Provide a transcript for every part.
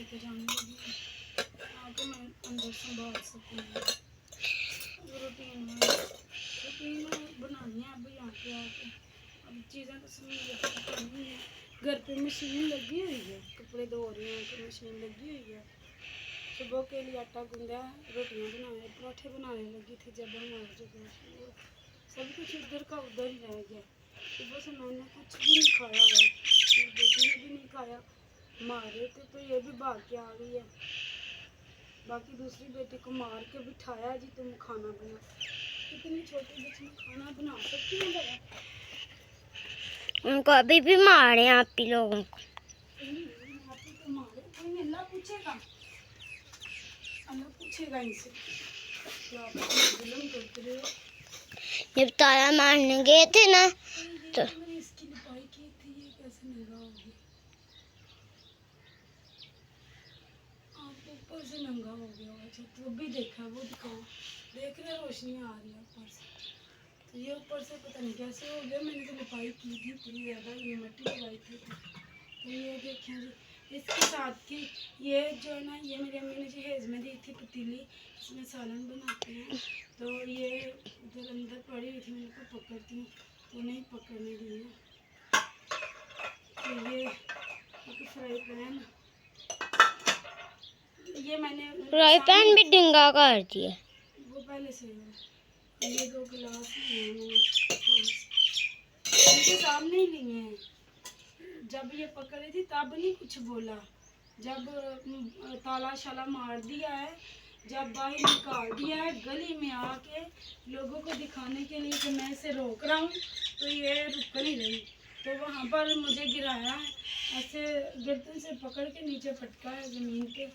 लेके जाने लगी आके मैं अंदर संभाल सकूँ। रूटीन बनानी है अब यहाँ पे आके। अब चीज़ें तो समझ घर पे मशीन लगी हुई है, कपड़े धो रही हैं तो मशीन लगी हुई है। सुबह के लिए आटा गूंदा, रोटियाँ बनाने, पराठे बनाने लगी थी जब हम आए जब सब कुछ उधर का उधर ही रह गया। सुबह से मैंने कुछ भी नहीं खाया हुआ, मेरी बेटी ने भी नहीं खाया। मारे थे तो ये भी भाग के आ गई है। बाकी दूसरी बेटी को मार के बिठाया जी तुम खाना बना। इतनी छोटी बच्ची में खाना बना सकती है बड़ा? उनको अभी भी मारे आप ही लोगों को। तो मारे कोई अल्लाह पूछेगा, अल्लाह पूछेगा इनसे क्या आप जुल्म करते रहे हो। जब ताला मारने गए थे ना तो मैंने इसकी लिपाई की थी, ये कैसे नंगा हो गया? आप ऊपर से नंगा हो गया। अच्छा तो भी देखा, वो दिखाओ, देख रहे रोशनी आ रही है ऊपर से। तो ये ऊपर से पता नहीं कैसे हो गया। मैंने तो लिपाई की थी इतनी ज़्यादा, ये मिट्टी लगाई थी। तो ये देखें जी, इसके साथ की ये जो है ना, ये मेरी अम्मी ने जहेज में दी थी पतीली, इसमें सालन बनाते हैं। तो ये उधर अंदर पड़ी हुई थी, मैंने को पकड़ती हूँ तो नहीं पकड़ने दी है। तो ये एक फ्राई पैन, ये मैंने फ्राई पैन भी डिंगा कर दिया। वो पहले से है। ये 2 गिलास लिए मैंने इनके सामने ही लिए हैं। जब ये पकड़ रही थी तब नहीं कुछ बोला, जब ताला शाला मार दिया है, जब बाहर निकाल दिया है गली में आके लोगों को दिखाने के लिए कि मैं इसे रोक रहा हूँ, तो ये रुक नहीं रही। तो वहाँ पर मुझे गिराया है, ऐसे गर्दन से पकड़ के नीचे पटका है ज़मीन पे,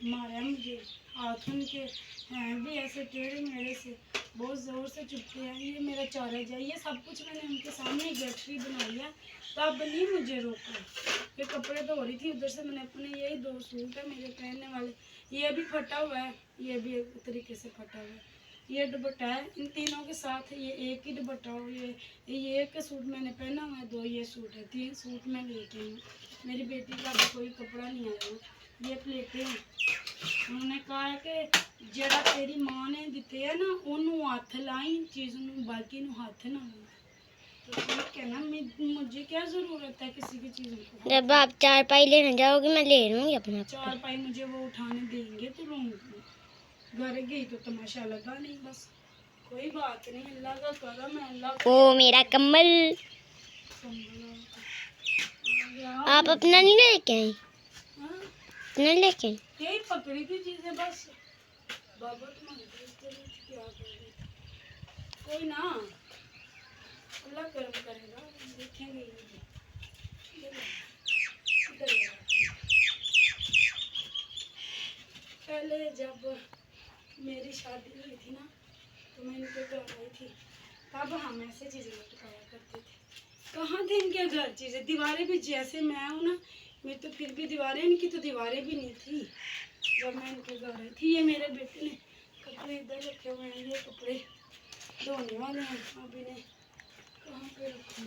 मारा है मुझे। हाथ उनके हैं भी ऐसे टेढ़े मेढ़े से, बहुत ज़ोर से चुपके हैं। ये मेरा चारा जाए, ये सब कुछ मैंने उनके सामने गठरी बनाई है, तब नहीं मुझे रोका। ये कपड़े धो रही थी, उधर से मैंने अपने यही 2 सूट है मेरे पहनने वाले, ये भी फटा हुआ है, ये भी एक तरीके से फटा हुआ है। ये दुपट्टा है इन तीनों के साथ, ये एक ही दुपट्टा हो। ये एक सूट मैंने पहना हुआ है, 2 ये सूट है, 3 सूट मैं लेके आई हूँ। मेरी बेटी का भी कोई कपड़ा नहीं आया। ये प्लेटें हैं, उन्होंने कहा है कि जरा तेरी माँ ने दिते है ना उन्होंने हाथ लाई चीज़, बाकी हाथ ना लाई। तो ठीक है ना, मुझे क्या ज़रूरत है किसी की चीज़ों को। जब आप 4 पाई लेने जाओगे मैं ले लूँगी अपना 4 पाई मुझे वो उठाने देंगे तो लूँगी, घर गई तो तमाशा लगा नहीं बस। कोई बात नहीं, अल्लाह का करम है। अल्लाह ओ मेरा कम्बल आप अपना नहीं लेके आई? अपना लेके आई? यही पकड़ी थी चीज़ें बस। बाबा तुम्हारी क्या कर रही? कोई ना, अल्लाह करम करेगा, देखेंगे। पहले जब मेरी शादी हुई थी ना, तो मैं इनके घर आई थी, तब हम ऐसे चीज़ें लटकाया करते थे। कहाँ थे इनके घर चीज़ें? दीवारें भी जैसे मैं हूँ ना, मैं तो फिर भी दीवारें, इनकी तो दीवारें भी नहीं थी जब मैं इनके घर आई थी। ये मेरे बेटे ने कपड़े इधर रखे हुए हैं, ये कपड़े धोने वाले हैं, अब इन्हें कहाँ पे रखूँ?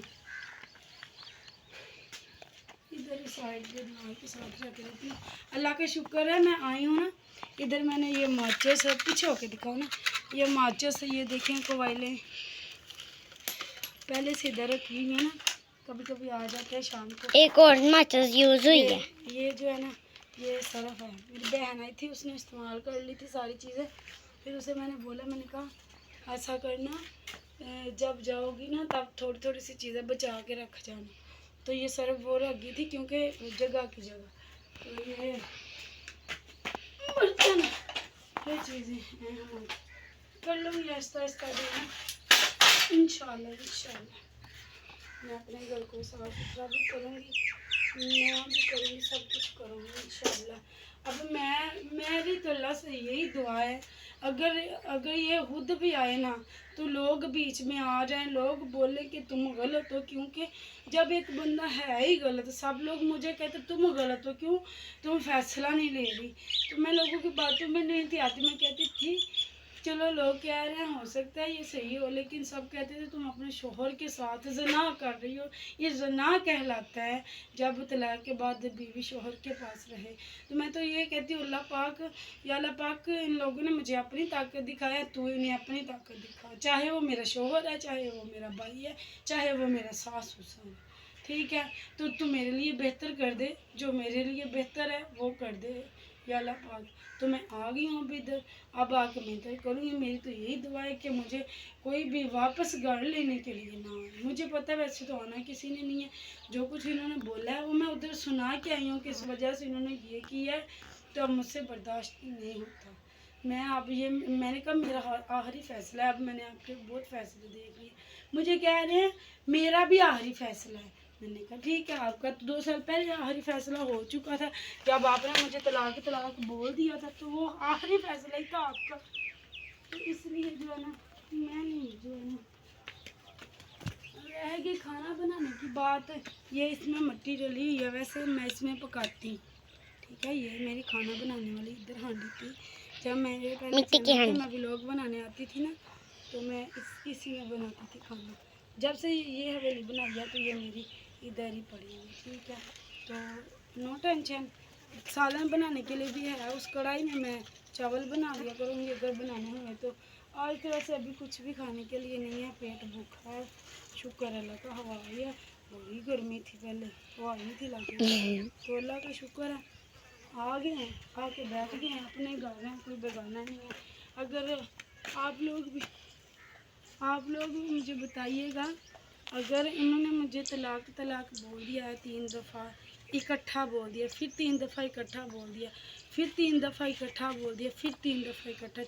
इधर ही साइड पे दीवार के साथ रख देती हूँ। अल्लाह का शुक्र है मैं आई हूँ ना, इधर मैंने ये माचिस, पीछे होके दिखाओ ना, ये माचिस, ये देखें कोयले पहले से इधर रखी हुई है ना, कभी कभी आ जाते हैं शाम को। एक और माचिस यूज हुई है। ये जो है ना, ये सरफ है, मेरी बहन आई थी, उसने इस्तेमाल कर ली थी सारी चीज़ें। फिर उसे मैंने बोला, मैंने कहा ऐसा करना, जब जाओगी ना तब थोड़ी थोड़ी सी चीज़ें बचा के रख जाना। तो ये सरफ वो रख गई थी क्योंकि जगह की जगह। तो ये बर्तन, ये चीज़ें हैं हमारी, कर लूँगी आहिस्ता आहिस्ता देना इंशाल्लाह। मैं अपने घर को साफ सुथरा भी करूँगी, मैं भी करूँगी, सब कुछ करूँगी इंशाल्लाह। अब मेरी तो अल्लाह से यही दुआ है, अगर ये खुद भी आए ना तो लोग बीच में आ जाएं, लोग बोले कि तुम गलत हो, क्योंकि जब एक बंदा है ही गलत, सब लोग मुझे कहते तुम गलत हो, क्यों तुम फैसला नहीं ले रही। तो मैं लोगों की बातों में नहीं थी आती, मैं कहती थी चलो लोग कह रहे हैं हो सकता है ये सही हो, लेकिन सब कहते थे तुम अपने शोहर के साथ जना कर रही हो। ये जना कहलाता है जब तलाक के बाद बीवी शोहर के पास रहे। तो मैं तो ये कहती हूँ अल्लाह पाक, या अल्लाह पाक इन लोगों ने मुझे अपनी ताकत दिखाया, तू इन्हें अपनी ताकत दिखा। चाहे वो मेरा शोहर है, चाहे वो मेरा भाई है, चाहे वो मेरा सास ससुर है, ठीक है। तो तू मेरे लिए बेहतर कर दे, जो मेरे लिए बेहतर है वो कर दे या अल्लाह पाक। तो मैं आ गई हूँ अभी इधर, अब आके मैं इधर करूँगी। मेरी तो यही दुआ है कि मुझे कोई भी वापस घर लेने के लिए ना आए। मुझे पता है वैसे तो आना किसी ने नहीं है, जो कुछ इन्होंने बोला है वो मैं उधर सुना के आई हूँ कि इस वजह से इन्होंने ये किया है, तो अब मुझसे बर्दाश्त नहीं होता। मैं अब ये मैंने कहा मेरा आखिरी फैसला है। अब मैंने आपके बहुत फैसले देख लिए, मुझे कह रहे हैं मेरा भी आखिरी फैसला है। मैंने कहा ठीक है, आपका तो 2 साल पहले आखिरी फैसला हो चुका था, जब आपने मुझे तलाक तलाक बोल दिया था, तो वो आखिरी फैसला ही था आपका। तो इसलिए जो है ना, मैं नहीं जो है ना, रह गई खाना बनाने की बात। ये इसमें मिट्टी डली हुई है, वैसे मैं इसमें पकाती, ठीक है। ये मेरी खाना बनाने वाली इधर हांडी थी। जब मेरे पहले मिट्टी की चैनल पे हांडी। मैं व्लॉग बनाने आती थी ना, तो मैं इसी में बनाती थी खाना। जब से ये हवेली बनाई है तो ये मेरी इधर ही पड़ी हुई, ठीक है। तो नो टेंशन, सालन बनाने के लिए भी है उस कढ़ाई में। मैं चावल बना लिया करूँगी अगर बनाने हुए तो। आज तो वैसे अभी कुछ भी खाने के लिए नहीं है, पेट भूखा है। शुक्र है अल्लाह का, हवा आई है। बड़ी गर्मी थी पहले, हवा नहीं थी लगी, तो अल्लाह का शुक्र है आ गए हैं, आके बैठ गए हैं, अपने घर हैं, कोई बेगाना नहीं है। अगर आप लोग भी मुझे बताइएगा, अगर इन्होंने मुझे तलाक तलाक बोल दिया है 3 दफ़ा इकट्ठा बोल दिया, फिर 3 दफ़ा इकट्ठा बोल दिया, फिर 3 दफ़ा इकट्ठा बोल दिया, फिर 3 दफ़ा इकट्ठा,